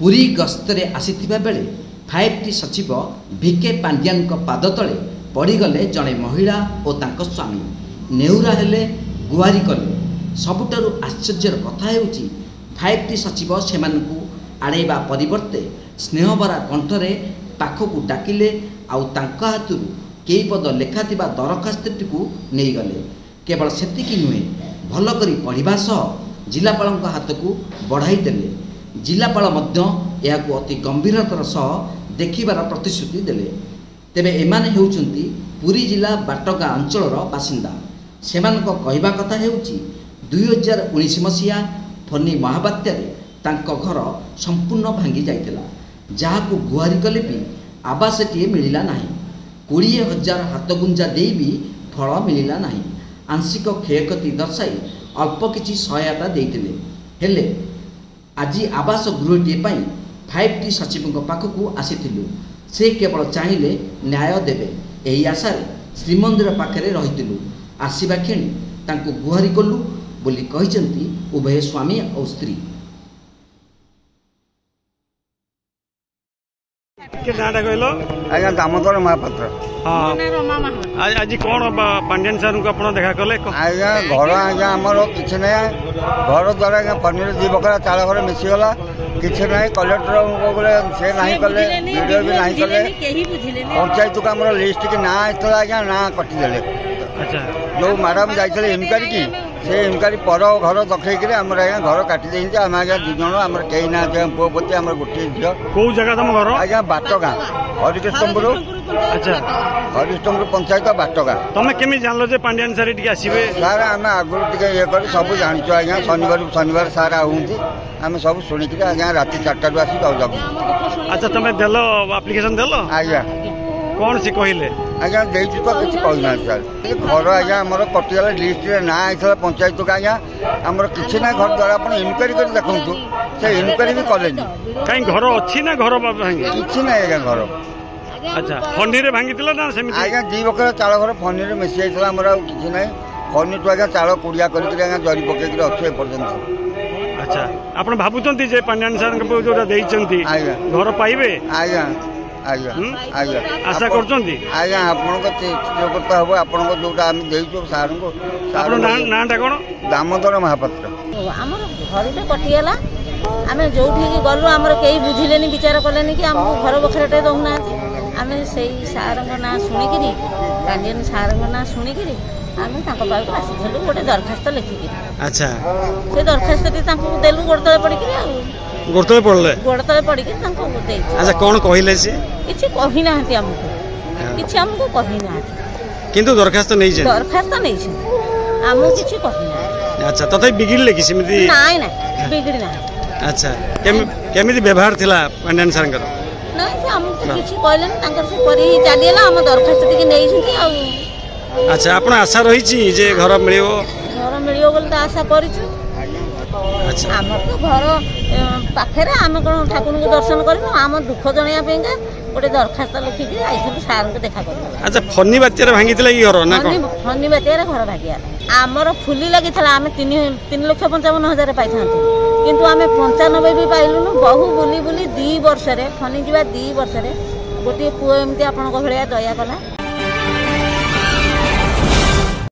पुरी गस्तरे आसीथिबा बेले 5T सचिव भिके पांड्यान पाद तले पड़गले जड़े महिला और तांको स्वामी नेहुरा हेले गुहारी कले। सबुठारु आश्चर्यर कथा हेउची 5T सचिव सेमानकु आड़ेबा परिवर्ते स्नेहभरा कंठरे पाखकु डाकिले आउ तांका हातुरु केई पद लेखाथिबा दरखास्तटीकु नेई गले। केवल सेतिकी नुहे भल करी पढ़िबा सह जिलापालଙ୍କ हाथकु बढ़ाई देले। जिलापाल मध्य याकु अति गंभीरतार सह देखिबार प्रतिश्रुति देले। तेबे एमाने हेउचंती पुरी जिला बाटगा अंचलर बासिंदा। सेमानक कहिबा कथा हेउची 2019 मसीहा फनी महाबात्यारे तांको घर संपूर्ण भांगी जाइतिला। जाहाकु गुहारी कले भी आवासटीए मिलिला नाही। 20,000 हाथगुंजा देई भी फल मिलिला नाही। आंशिक क्षयक्षति दर्शाई अल्प किछि सहायता देइतिले। हेले आज आवास गृहटीए 5T सचिव पाखकु आसीथिलु। से केवल चाहिले न्याय देबे एही आशारे श्रीमंदिर पाखरे रहितिलु। आसीबा खेणी तांको गुहारी कलु बोली कहिसंती उभय स्वामी और स्त्री। के नाटा कहलो आज्ञा दामोदर महापात्र। हाँ आज कौन पांड्यान सर को अपन देखा कले? आज्ञा घर आज्ञा आमर किसी ना घर द्वारा आज्ञा पनीर 2 बकरा चाल घर मिसीगला किसी ना। कलेक्टर से ना कले वीडियो भी ना कले। पंचायत को आम लिस्ट की ना आसला आज्ञा ना कटिदेले। अच्छा जो मैडम जाइए इनक्वारी की से इनक्वारी पर घर दखेक आम आज्ञा घर काटिदे। आम आज्ञा 2 जन आम कई ना पुओ पति आम गोटे झील। कौ जगह तुम घर? आज्ञा बाटगाँ हरिकृष्णपुर। अच्छा हरिकृष्णपुर पंचायत बाटगाँ। तुम केमी जान जे पांड्यान सर टी आसबे? सार आम आगुरी टे ये कर सब जाचु आज्ञा। शनिवार सार आउंती आम सब शुणिक आज्ञा राति 4 आसी जाऊ। अच्छा तुम देल आप्लिकेशन देल? आज्ञा कौन सी कहले? आज्ञा देचु तो किसी कहना सर। घर आज्ञा आमर कटिगला लिस्ट ना आईला पंचायत को आज्ञा आमर किसी ना घर द्वारा आप इनक्वारी कर देखु से इनक्वारी भी कले कहीं घर अच्छी ना घर भांगी किसी ना आज्ञा घर। अच्छा फनी रे भांगी ना सेम आज्ञा 2 बकरा चाल घर फनी रे मिसी जाइला। आमर किसी ना फनी तो आज्ञा चाल कुड़िया करके आज्ञा जरी पकईक अच्छे एपर्यंत। अच्छा आप भावुंट जे पांड्यान सर जो देइचंती घर पाइबे? आज्ञा आज्ञा आज्ञा आशा करछंती आज्ञा आपण चित्रकर्ता हम आपण जोटा आम देइछो सार को। नाटा कौन? दामोदर महापात्र। आमर घर कटिगला आम जो गलु आमर कई बुझिले विचार कले कि आमको घर बखराटे दौना। आम से सार ना शुणिकी पांड्यान सार ना शुणिकी आम पाखक आसीलु गोटे दरखास्त लिखिकी। अच्छा से दरखास्त देलु गोड़ तले पड़ी गोड़तले पड़ले गोड़ तले पड़ी। अच्छा कौन कहले से? किछि कहि नाहंती हमको किछि हमको कहि नाहंती किंतु दरखास्त नै छै। दरखास्त नै छै हमको किछि कहि नाहंती। अच्छा तथापि बिगिड़ले कि सेमिति? नाइ ना बिगिड़ी ना। अच्छा केमिति व्यवहार थिला पांड्यान सरंकर? नै से हमको किछि कहले न तांकर से परी चालिएला हम दरखास्त टिके नै छिति आ। अच्छा आपण आशा रही छी जे घर मिलियो? घर मिलियो बोल त आशा करिछु। अच्छा आम तो घर पाखे आम कौन ठाकुर को दर्शन कर आम दुख जनाया गोटे दरखास्त लिखिकी आई सार को देखा कर। अच्छा फनी बात्यारे भांगी घर ना? फनी बात्यारे घर भांगी आमर फुली लगी आम 3,55,000 पाई किंतु आम 95 भी पाइलुनु। बहु बुली बुली 2 वर्ष फनी जा 2 वर्ष गोटे पुओ एमती आपण भाया दया कला।